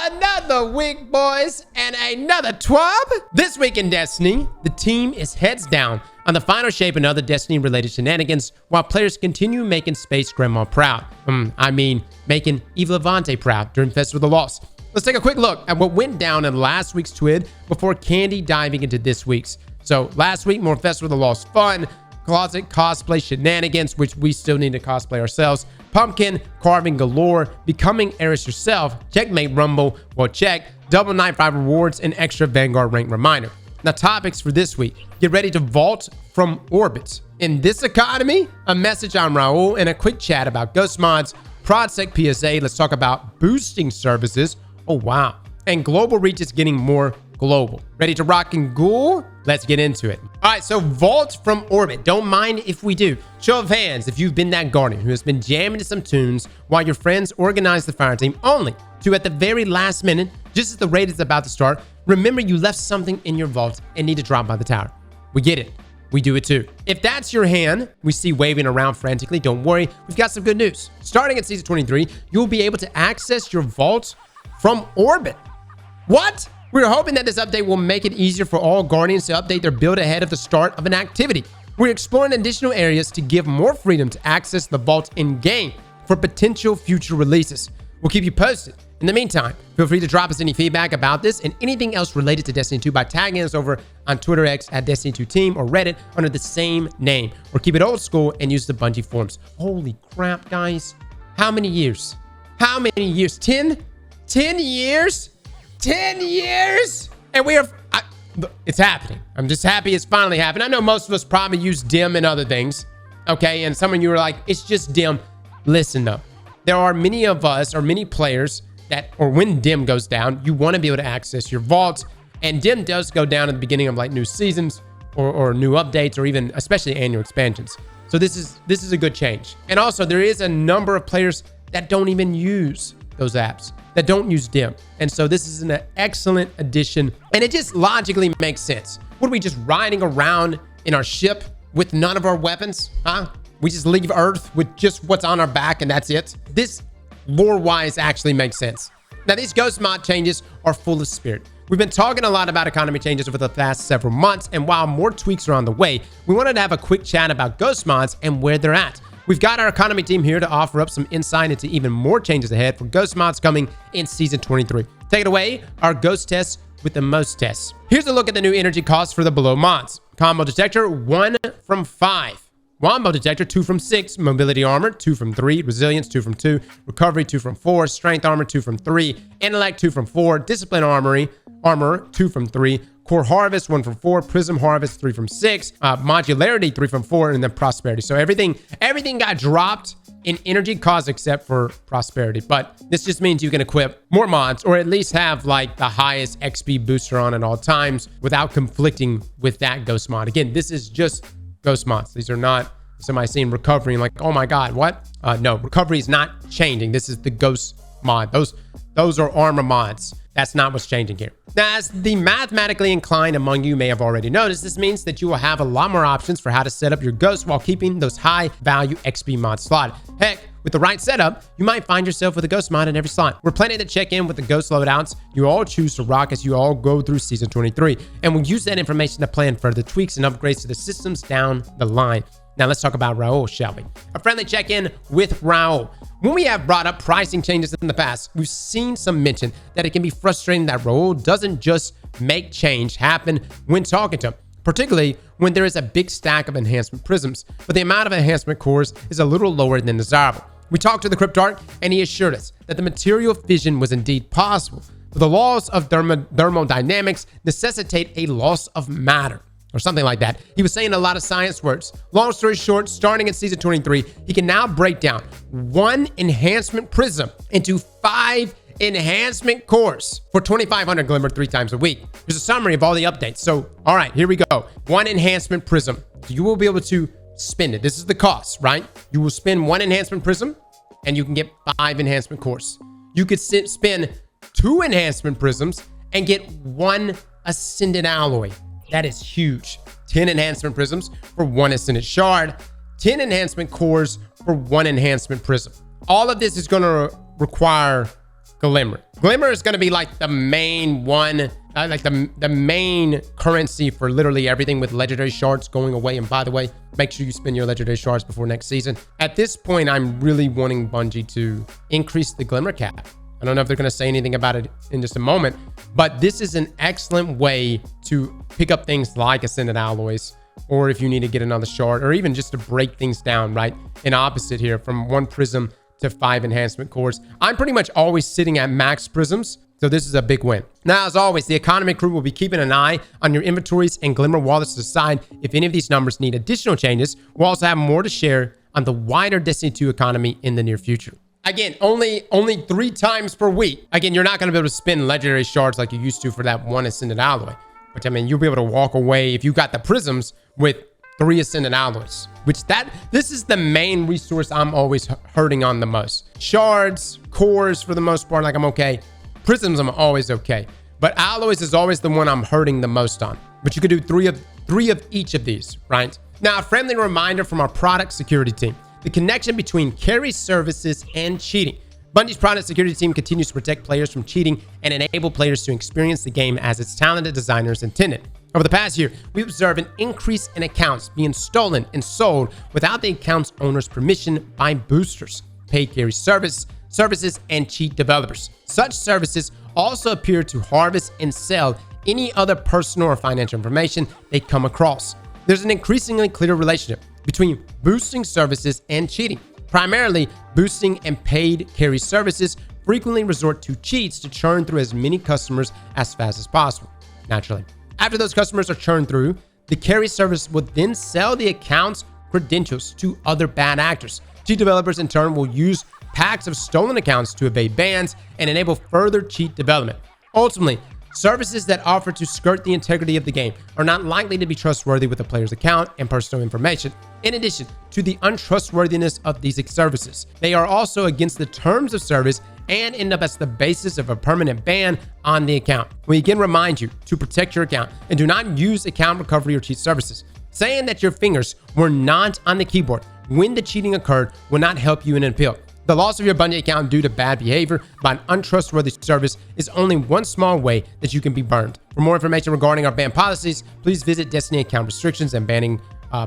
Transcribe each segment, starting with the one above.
Another week, boys, and another TWAB. This week in Destiny, the team is heads down on the final shape and other Destiny-related shenanigans, while players continue making Space Grandma proud. Making Eve Levante proud during Festival of the Lost. Let's take a quick look at what went down in last week's TWID before Candy diving into this week's. So last week, more Festival of the Lost fun, closet cosplay shenanigans, which we still need to cosplay ourselves, pumpkin carving galore, becoming Eris yourself, checkmate rumble, well check, double 9-5 rewards, and extra Vanguard rank reminder. Now topics for this week: get ready to vault from orbits. In this economy, a message on Raul, and a quick chat about ghost mods, ProdSec PSA, let's talk about boosting services, oh wow, and global reach is getting more global. Ready to rock and ghoul? Let's get into it. All right, so vault from orbit. Don't mind if we do. Show of hands if you've been that guardian who has been jamming to some tunes while your friends organize the fire team, only to at the very last minute, just as the raid is about to start, remember you left something in your vault and need to drop by the tower. We get it. We do it too. If that's your hand we see waving around frantically, don't worry, we've got some good news. Starting at season 23, you'll be able to access your vault from orbit. What? We're hoping that this update will make it easier for all Guardians to update their build ahead of the start of an activity. We're exploring additional areas to give more freedom to access the vault in-game for potential future releases. We'll keep you posted. In the meantime, feel free to drop us any feedback about this and anything else related to Destiny 2 by tagging us over on Twitter X at Destiny 2 Team or Reddit under the same name, or keep it old school and use the Bungie forums. Holy crap, guys. How many years? How many years? 10? 10 years? 10 years? And we are... it's happening. I'm just happy it's finally happened. I know most of us probably use dim and other things. Okay, and some of you are like, it's just dim. Listen though, there are many of us, or many players that, or when dim goes down, you want to be able to access your vault. And dim does go down at the beginning of like new seasons or new updates, or even especially annual expansions. So this is a good change. And also there is a number of players that don't even use those apps, that don't use dim. And so this is an excellent addition, and it just logically makes sense. What are we, just riding around in our ship with none of our weapons? Huh? We just leave Earth with just what's on our back and that's it? This lore-wise actually makes sense. Now these ghost mod changes are full of spirit. We've been talking a lot about economy changes over the past several months, and while more tweaks are on the way, we wanted to have a quick chat about ghost mods and where they're at. We've got our economy team here to offer up some insight into even more changes ahead for ghost mods coming in season 23. Take it away, our ghost tests with the most tests. Here's a look at the new energy costs for the below mods. Combo detector, 1 from 5. Wombo detector, 2 from 6. Mobility armor, 2 from 3. Resilience, 2 from 2. Recovery, 2 from 4. Strength armor, 2 from 3. Intellect, 2 from 4. Discipline armor, 2 from 3. Core harvest, 1 from 4. Prism harvest, 3 from 6. Modularity, 3 from 4. And then prosperity. So everything got dropped in energy cost except for prosperity. But this just means you can equip more mods, or at least have like the highest XP booster on at all times without conflicting with that ghost mod. Again, this is just ghost mods. These are not somebody saying recovery and like, oh my god, what? No, recovery is not changing. This is the ghost mod. Those are armor mods. That's not what's changing here. Now, as the mathematically inclined among you may have already noticed, this means that you will have a lot more options for how to set up your ghost while keeping those high value XP mods slotted. Heck, with the right setup, you might find yourself with a ghost mod in every slot. We're planning to check in with the ghost loadouts you all choose to rock as you all go through season 23, and we'll use that information to plan further tweaks and upgrades to the systems down the line. Now let's talk about Raul, shall we? A friendly check-in with Raul. When we have brought up pricing changes in the past, we've seen some mention that it can be frustrating that Raul doesn't just make change happen when talking to him, particularly when there is a big stack of enhancement prisms, but the amount of enhancement cores is a little lower than desirable. We talked to the Cryptarch, and he assured us that the material fission was indeed possible, but the laws of thermodynamics necessitate a loss of matter, or something like that. He was saying a lot of science words. Long story short, starting in season 23, he can now break down 1 enhancement prism into 5 enhancement cores for 2,500 glimmer 3 times a week. Here's a summary of all the updates. So, all right, here we go. 1 enhancement prism. You will be able to spend it. This is the cost, right? You will spend 1 enhancement prism and you can get 5 enhancement cores. You could spend 2 enhancement prisms and get 1 ascendant alloy. That is huge. 10 enhancement prisms for 1 ascendant shard, 10 enhancement cores for 1 enhancement prism. All of this is going to require glimmer. Glimmer is going to be like the main one, like the main currency for literally everything, with legendary shards going away. And by the way, make sure you spend your legendary shards before next season. At this point, I'm really wanting Bungie to increase the Glimmer cap. I don't know if they're going to say anything about it in just a moment, but this is an excellent way to pick up things like Ascended Alloys, or if you need to get another shard, or even just to break things down, right? In opposite here, from 1 prism to 5 enhancement cores. I'm pretty much always sitting at max prisms, so this is a big win. Now, as always, the economy crew will be keeping an eye on your inventories and Glimmer wallets to decide if any of these numbers need additional changes. We'll also have more to share on the wider Destiny 2 economy in the near future. Again, only 3 times per week. Again, you're not going to be able to spend legendary shards like you used to for that 1 Ascended Alloy. Which, I mean, you'll be able to walk away if you got the prisms with 3 Ascended Alloys. This is the main resource I'm always hurting on the most. Shards, cores, for the most part, like I'm okay. Prisms, I'm always okay. But alloys is always the one I'm hurting the most on. But you could do three of each of these, right? Now, a friendly reminder from our product security team. The connection between carry services and cheating. Bungie's product security team continues to protect players from cheating and enable players to experience the game as its talented designers intended. Over the past year, we observed an increase in accounts being stolen and sold without the account's owner's permission by boosters, paid carry services, and cheat developers. Such services also appear to harvest and sell any other personal or financial information they come across. There's an increasingly clear relationship between boosting services and cheating. Primarily, boosting and paid carry services frequently resort to cheats to churn through as many customers as fast as possible, naturally. After those customers are churned through, the carry service will then sell the account's credentials to other bad actors. Cheat developers, in turn, will use packs of stolen accounts to evade bans and enable further cheat development. Ultimately, services that offer to skirt the integrity of the game are not likely to be trustworthy with the player's account and personal information. In addition to the untrustworthiness of these services, they are also against the terms of service and end up as the basis of a permanent ban on the account. We again remind you to protect your account and do not use account recovery or cheat services. Saying that your fingers were not on the keyboard when the cheating occurred will not help you in an appeal. The loss of your Bungie account due to bad behavior by an untrustworthy service is only one small way that you can be burned. For more information regarding our ban policies, please visit Destiny account restrictions and banning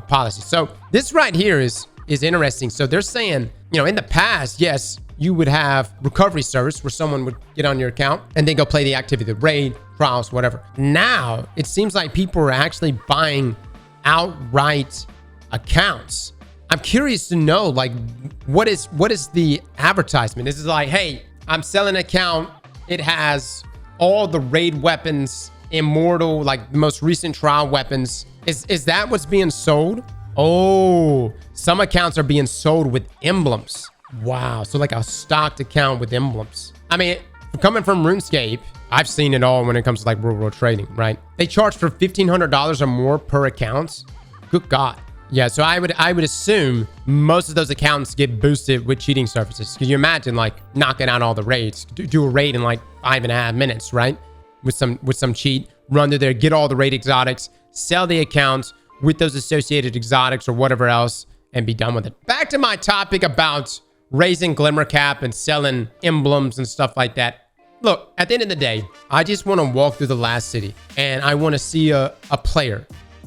policies. So this right here is interesting. So they're saying, in the past, yes, you would have recovery service where someone would get on your account and then go play the activity, the raid, trials, whatever. Now it seems like people are actually buying outright accounts. I'm curious to know, like, what is the advertisement? This is like, hey, I'm selling an account. It has all the raid weapons, immortal, like the most recent trial weapons. Is that what's being sold? Oh, some accounts are being sold with emblems. Wow. So like a stocked account with emblems. I mean, coming from RuneScape, I've seen it all when it comes to like real world trading, right? They charge for $1,500 or more per account. Good God. Yeah, so I would assume most of those accounts get boosted with cheating services. Can you imagine like knocking out all the raids? Do a raid in like 5.5 minutes, right? With some cheat, run through there, get all the raid exotics, sell the accounts with those associated exotics or whatever else, and be done with it. Back to my topic about raising Glimmer cap and selling emblems and stuff like that. Look, at the end of the day, I just want to walk through the last city and I want to see a player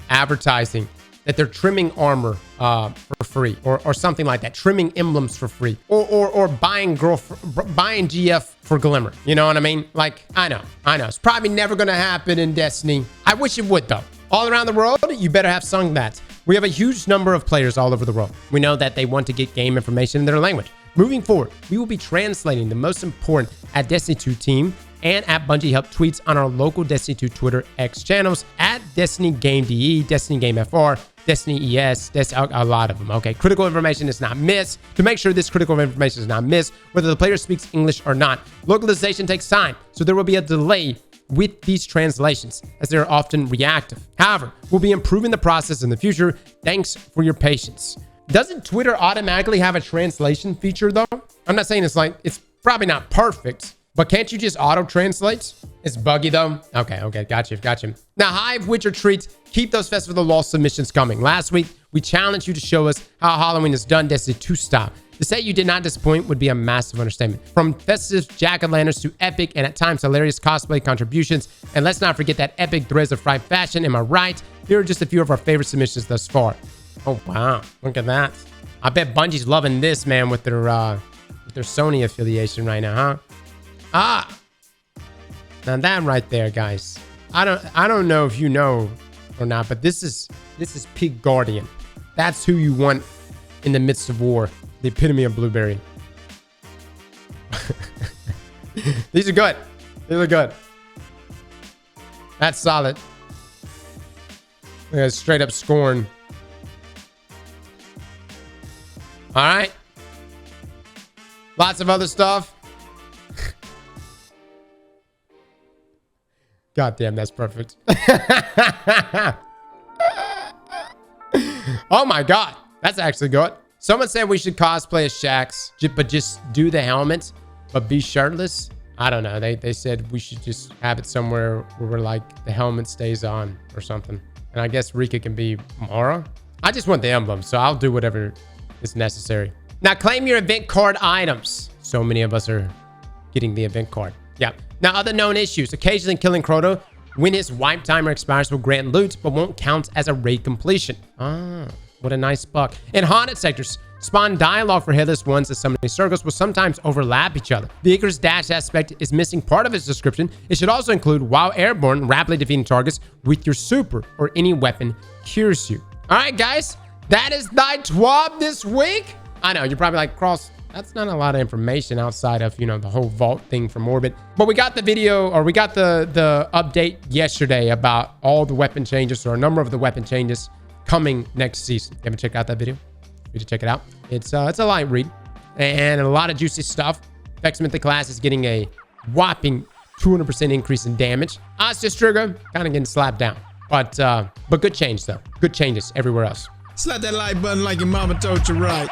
advertising that they're trimming armor for free or something like that, trimming emblems for free, or buying GF for Glimmer. You know what I mean? Like, I know. It's probably never going to happen in Destiny. I wish it would, though. All around the world, you better have sung that. We have a huge number of players all over the world. We know that they want to get game information in their language. Moving forward, we will be translating the most important at Destiny 2 team and at Bungie Help tweets on our local Destiny 2 Twitter X channels at Destiny Game DE, Destiny Game FR, Destiny ES, a lot of them, okay? Critical information is not missed. To make sure this critical information is not missed, whether the player speaks English or not. Localization takes time, so there will be a delay with these translations, as they're often reactive. However, we'll be improving the process in the future. Thanks for your patience. Doesn't Twitter automatically have a translation feature, though? I'm not saying it's probably not perfect, but can't you just auto-translate? It's buggy, though. Okay. Gotcha. Now, Hive Witcher treats. Keep those Festival of the Lost submissions coming. Last week, we challenged you to show us how Halloween is done. Destiny 2 style. To say you did not disappoint would be a massive understatement. From festive jack-o'-lanterns to epic and at times hilarious cosplay contributions, and let's not forget that epic threads of fried fashion, am I right? Here are just a few of our favorite submissions thus far. Oh wow, look at that. I bet Bungie's loving this, man, with their Sony affiliation right now, huh? Ah, now that right there, guys. I don't know if you know or not, but this is Pig Guardian. That's who you want in the midst of war. The epitome of blueberry. These are good. These are good. That's solid. Look at straight up scorn. All right. Lots of other stuff. God damn, that's perfect. Oh my God. That's actually good. Someone said we should cosplay as Shax, but just do the helmet, but be shirtless. I don't know. They said we should just have it somewhere where we're like the helmet stays on or something. And I guess Rika can be Mara. I just want the emblem, so I'll do whatever is necessary. Now claim your event card items. So many of us are getting the event card. Yeah. Now other known issues. Occasionally killing Croto when his wipe timer expires will grant loot, but won't count as a raid completion. Ah. What a nice buck. In haunted sectors, spawn dialogue for headless ones as summoning circles will sometimes overlap each other. The Icarus dash aspect is missing part of its description. It should also include, while airborne, rapidly defeating targets with your super or any weapon cures you. All right, guys, that is thy TWAB this week. I know, you're probably like, Cross, that's not a lot of information outside of, you know, the whole vault thing from Orbit. But we got the video, or we got the update yesterday about all the weapon changes, or a number of the weapon changes coming next season. You haven't checked out that video? You need to check it out. It's a light read and a lot of juicy stuff. Vex Mythic class is getting a whopping 200% increase in damage. Aztecross kind of getting slapped down, but good change though. Good changes everywhere else. Slap that like button like your mama told you right.